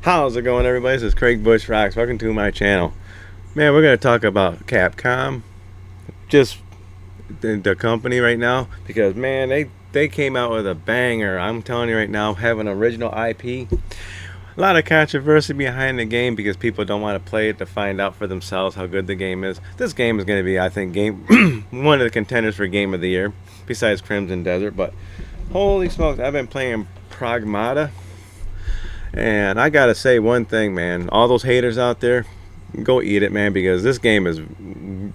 How's it going, everybody? This is Craig Bush Rocks. Welcome to my channel. Man, we're going to talk about Capcom, just the company right now, because man, they came out with a banger. I'm telling you right now, having an original IP. A lot of controversy behind the game because people don't want to play it to find out for themselves how good the game is. This game is going to be, I think, game one of the contenders for Game of the Year, besides Crimson Desert. But holy smokes, I've been playing Pragmata. And I gotta say one thing, man. All those haters out there, go eat it, man, because this game is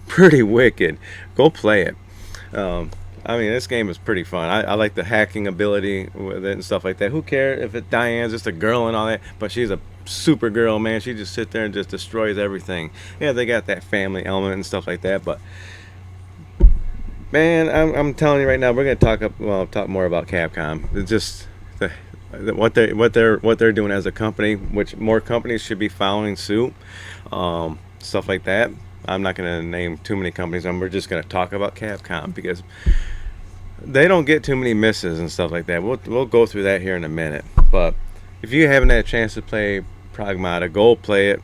pretty wicked. Go play it. I mean, this game is pretty fun. I like the hacking ability with it and stuff like that. Who cares if it Diane's just a girl and all that, but she's a super girl, man. She just sits there and just destroys everything. Yeah, they got that family element and stuff like that, but man, I'm telling you right now, we're gonna talk more about Capcom. It's just the what they're doing as a company, which more companies should be following suit, stuff like that. I'm not going to name too many companies. We're just going to talk about Capcom because they don't get too many misses and stuff like that. We'll go through that here in a minute. But if you haven't had a chance to play Pragmata, go play it.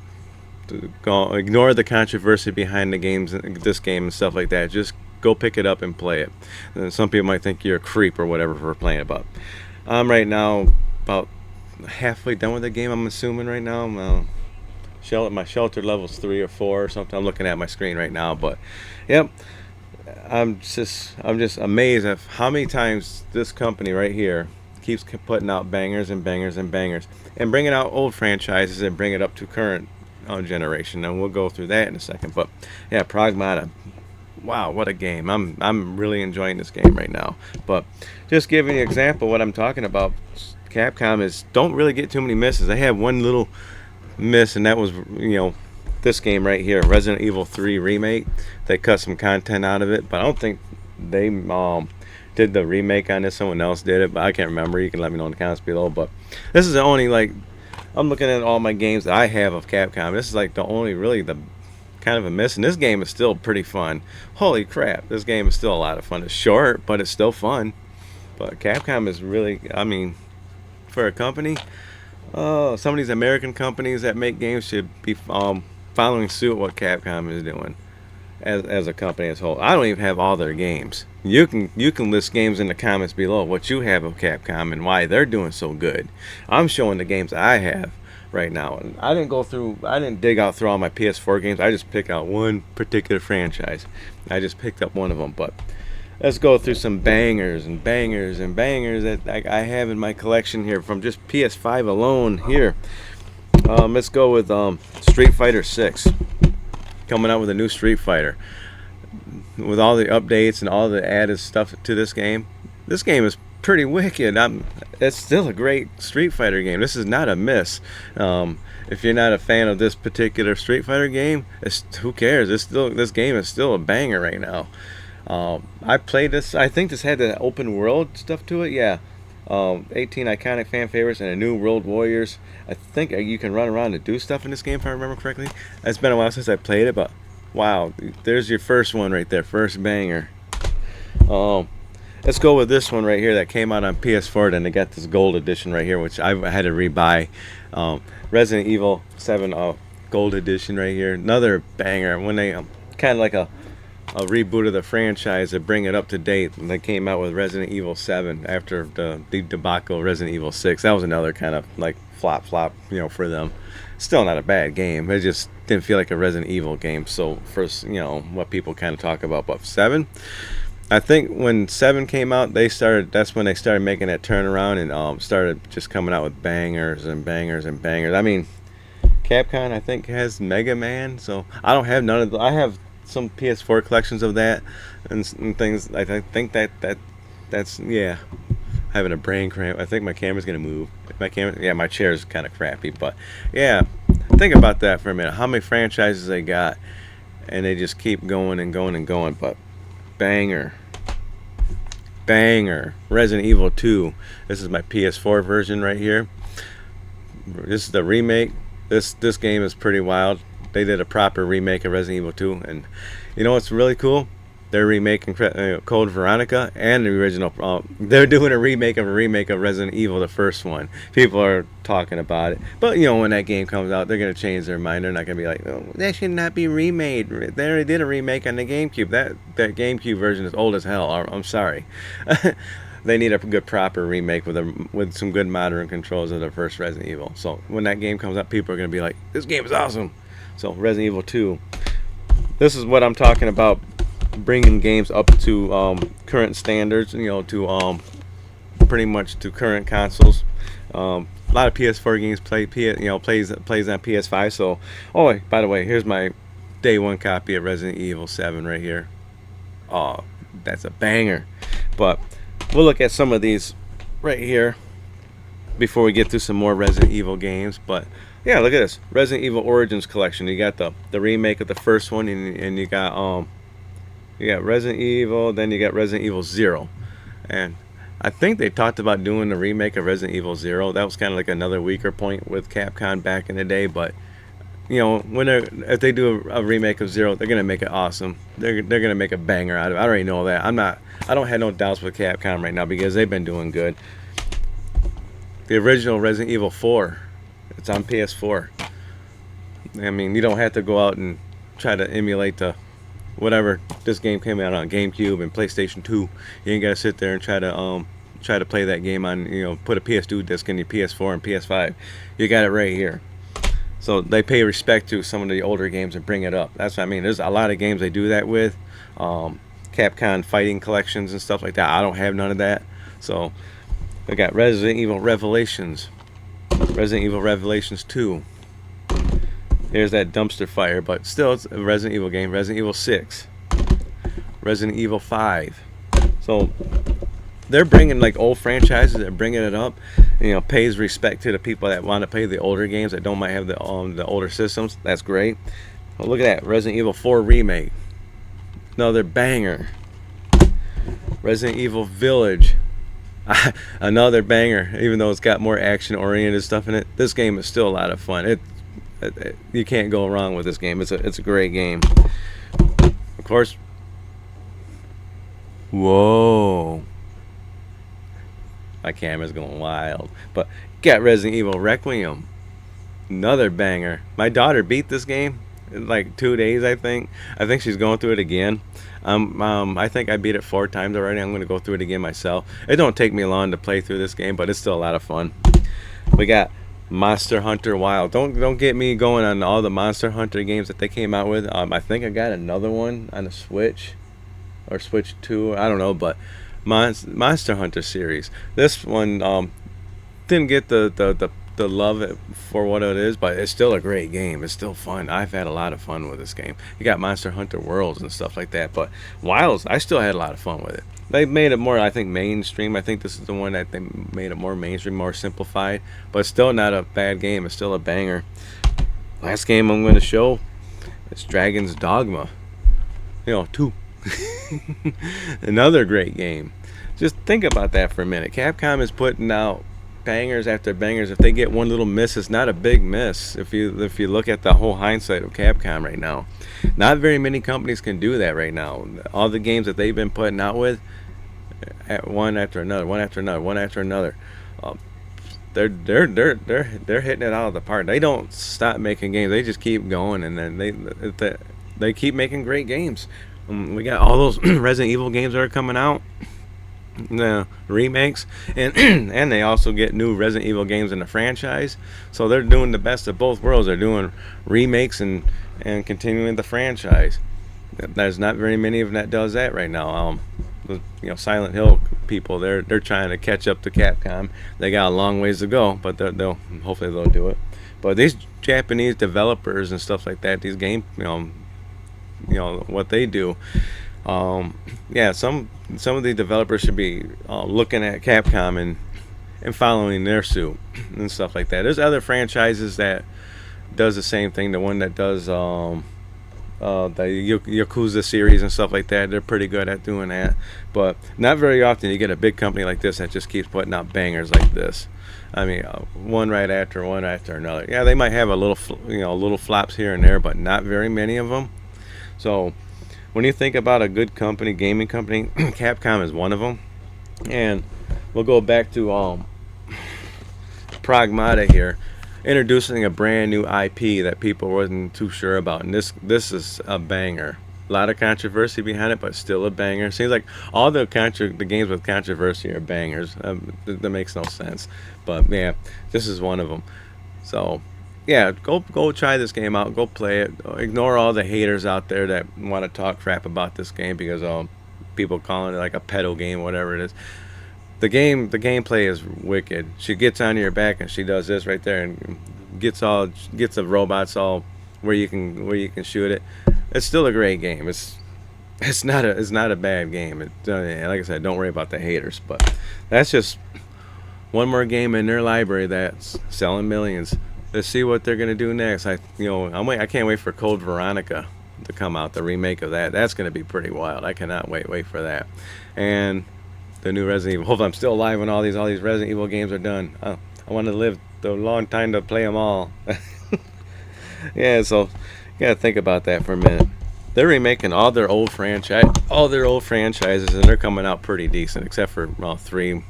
Go ignore the controversy behind the games, this game and stuff like that. Just go pick it up and play it. And some people might think you're a creep or whatever for playing it, but I'm right now about halfway done with the game. I'm assuming right now. My shelter level's 3 or 4 or something. I'm looking at my screen right now, but yep. I'm just amazed at how many times this company right here keeps putting out bangers and bangers and bangers, and bringing out old franchises and bring it up to current generation. And we'll go through that in a second. But yeah, Pragmata. Wow, what a game. I'm really enjoying this game right now. But just giving you an example what I'm talking about, Capcom is don't really get too many misses. I had one little miss, and that was, this game right here, Resident Evil 3 remake. They cut some content out of it, but I don't think they did the remake on this. Someone else did it, but I can't remember. You can let me know in the comments below. But this is the only, I'm looking at all my games that I have of Capcom. This is like the only really the kind of a miss, and this game is still pretty fun. Holy crap, this game is still a lot of fun. It's short, but it's still fun. But Capcom is really, I mean, for a company, some of these American companies that make games should be following suit what Capcom is doing as a company as a whole. I don't even have all their games. You can list games in the comments below what you have of Capcom and why they're doing so good. I'm showing the games I have right now, and I didn't dig out through all my PS4 games. I just picked out one particular franchise. I just picked up one of them. But let's go through some bangers and bangers and bangers that I have in my collection here from just PS5 alone here. Let's go with Street Fighter 6, coming out with a new Street Fighter with all the updates and all the added stuff to this game. This game is pretty wicked. It's still a great Street Fighter game. This is not a miss. If you're not a fan of this particular Street Fighter game, who cares? This game is still a banger right now. I played this. I think this had the open world stuff to it. Yeah. 18 iconic fan favorites and a new World Warriors. I think you can run around and do stuff in this game if I remember correctly. It's been a while since I played it, but wow, there's your first one right there, first banger. Let's go with this one right here that came out on PS4. Then they got this gold edition right here, which I had to rebuy. Resident Evil 7 gold edition right here, another banger. When they kind of like a reboot of the franchise to bring it up to date, and they came out with Resident Evil 7 after the debacle of Resident Evil 6. That was another kind of like flop, for them. Still not a bad game. It just didn't feel like a Resident Evil game. So first, what people kind of talk about. But 7, I think when 7 came out, that's when they started making that turnaround and started just coming out with bangers and bangers and bangers. I mean, Capcom, I think, has Mega Man, so I don't have none of I have some PS4 collections of that and things. I think that's yeah, having a brain cramp. I think my camera's gonna move. My chair's kind of crappy, but yeah, think about that for a minute. How many franchises they got, and they just keep going and going and going. But banger, Resident Evil 2. This is my PS4 version right here. This is the remake. This game is pretty wild. They did a proper remake of Resident Evil 2, and you know what's really cool? They're remaking Code Veronica and the original. They're doing a remake of Resident Evil, the first one. People are talking about it, but when that game comes out, they're gonna change their mind. They're not gonna be like, "Oh, that should not be remade." They already did a remake on the GameCube. That GameCube version is old as hell. I'm sorry. They need a good proper remake with some good modern controls of the first Resident Evil. So when that game comes out, people are gonna be like, "This game is awesome." So Resident Evil 2. This is what I'm talking about, bringing games up to current standards, to pretty much to current consoles. A lot of PS4 games plays on PS5. So, oh, by the way, here's my day one copy of Resident Evil 7 right here. Oh, that's a banger. But we'll look at some of these right here before we get through some more Resident Evil games. But yeah, look at this Resident Evil Origins collection. You got the remake of the first one, and you got Resident Evil, then you got Resident Evil 0. And I think they talked about doing the remake of Resident Evil 0. That was kind of like another weaker point with Capcom back in the day, but if they do a remake of 0, they're gonna make it awesome. They're gonna make a banger out of it. I already know that. I don't have no doubts with Capcom right now because they've been doing good. The original Resident Evil 4, it's on PS4. I mean, you don't have to go out and try to emulate the whatever. This game came out on GameCube and PlayStation 2. You ain't gotta sit there and try to play that game on, put a PS2 disc in your PS4 and PS5. You got it right here. So they pay respect to some of the older games and bring it up. That's what I mean. There's a lot of games they do that with. Capcom fighting collections and stuff like that. I don't have none of that. So they got Resident Evil Revelations. Resident Evil Revelations 2. There's that dumpster fire, but still it's a Resident Evil game. Resident Evil 6. Resident Evil 5. So they're bringing like old franchises, they're bringing it up, pays respect to the people that want to play the older games that don't might have the older systems. That's great. Well, look at that, Resident Evil 4 remake, another banger. Resident Evil Village, another banger. Even though it's got more action oriented stuff in it, this game is still a lot of fun. You can't go wrong with this game. It's a great game. Of course. Whoa. My camera's going wild. But got Resident Evil Requiem. Another banger. My daughter beat this game in like 2 days, I think. I think she's going through it again. I think I beat it 4 times already. I'm going to go through it again myself. It don't take me long to play through this game, but it's still a lot of fun. We got Monster Hunter Wild. Don't get me going on all the Monster Hunter games that they came out with. I think I got another one on the Switch or Switch 2. I don't know, but Monster Hunter series. This one didn't get the love for what it is, but it's still a great game. It's still fun. I've had a lot of fun with this game. You got Monster Hunter Worlds and stuff like that, but Wilds, I still had a lot of fun with it. They made it more, I think, mainstream. I think this is the one that they made it more mainstream, more simplified, but it's still not a bad game. It's still a banger. Last game I'm going to show, it's Dragon's Dogma. 2. Another great game. Just think about that for a minute. Capcom is putting out bangers after bangers. If they get one little miss, it's not a big miss. If you look at the whole hindsight of Capcom right now, not very many companies can do that right now. All the games that they've been putting out with, one after another, one after another, one after another. They're hitting it out of the park. They don't stop making games. They just keep going, and then they keep making great games. We got all those Resident Evil games that are coming out, the remakes, and and they also get new Resident Evil games in the franchise. So they're doing the best of both worlds. They're doing remakes and continuing the franchise. There's not very many of them that does that right now. Silent Hill people, they're trying to catch up to Capcom. They got a long ways to go, but hopefully they'll do it. But these Japanese developers and stuff like that, these game, what they do, some of the developers should be looking at Capcom and following their suit and stuff like that. There's other franchises that does the same thing. The one that does the Yakuza series and stuff like that, they're pretty good at doing that. But not very often you get a big company like this that just keeps putting out bangers like this. I mean, one after another. Yeah, they might have little flops here and there, but not very many of them. So when you think about a good company, gaming company, Capcom is one of them. And we'll go back to Pragmata here, introducing a brand new IP that people wasn't too sure about, and this is a banger. A lot of controversy behind it, but still a banger. Seems like all the games with controversy are bangers. That makes no sense, but yeah, this is one of them. So yeah, go try this game out. Go play it. Ignore all the haters out there that want to talk crap about this game because people calling it like a pedo game, whatever it is. The gameplay is wicked. She gets on your back and she does this right there and gets the robots all where you can shoot it. It's still a great game. It's not a bad game. Like I said, don't worry about the haters. But that's just one more game in their library that's selling millions. Let's see what they're gonna do next. I can't wait for Code Veronica to come out, the remake of that. That's gonna be pretty wild. I cannot wait for that. And the new Resident Evil. Hopefully, I'm still alive when all these Resident Evil games are done. I want to live the long time to play them all. Yeah, so you gotta think about that for a minute. They're remaking all their old franchises, and they're coming out pretty decent, except for three.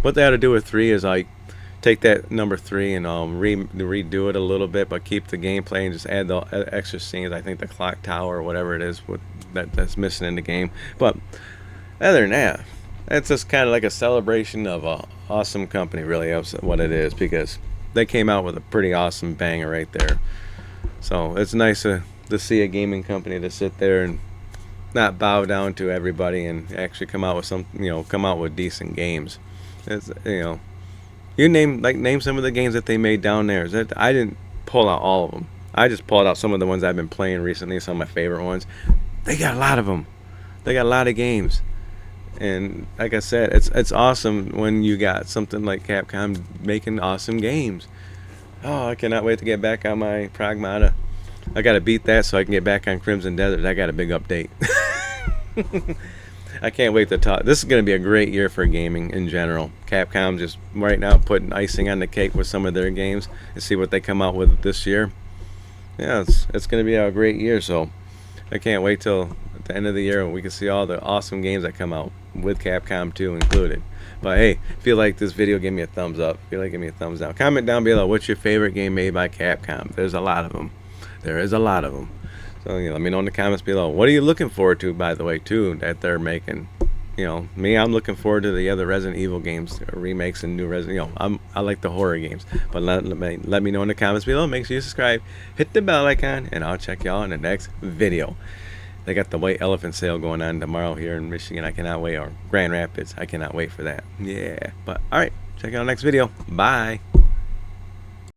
What they ought to do with three is like take that number three and redo it a little bit, but keep the gameplay and just add the extra scenes. I think the clock tower or whatever it is that's missing in the game. But other than that, it's just kind of like a celebration of a awesome company, really. That's what it is, because they came out with a pretty awesome banger right there. So it's nice to see a gaming company to sit there and not bow down to everybody and actually come out with decent games. It's, you name some of the games that they made down there. I didn't pull out all of them. I just pulled out some of the ones I've been playing recently, some of my favorite ones. They got a lot of them. They got a lot of games. And like I said, it's awesome when you got something like Capcom making awesome games. Oh, I cannot wait to get back on my Pragmata. I gotta beat that so I can get back on Crimson Desert. I got a big update. I can't wait to talk. This is gonna be a great year for gaming in general. Capcom just right now putting icing on the cake with some of their games and see what they come out with this year. Yeah, it's gonna be a great year. So I can't wait till at the end of the year when we can see all the awesome games that come out with Capcom 2 included. But hey, if you like this video, give me a thumbs up. If you like, give me a thumbs down. Comment down below what's your favorite game made by Capcom. There's a lot of them. There is a lot of them. So let me know in the comments below. What are you looking forward to, by the way, too, that they're making? I'm looking forward to the other Resident Evil games, remakes and new Resident. I like the horror games. But let me know in the comments below. Make sure you subscribe, hit the bell icon, and I'll check y'all in the next video. They got the White Elephant sale going on tomorrow here in Michigan. I cannot wait. Or Grand Rapids. I cannot wait for that. Yeah. But all right, check out the next video. Bye.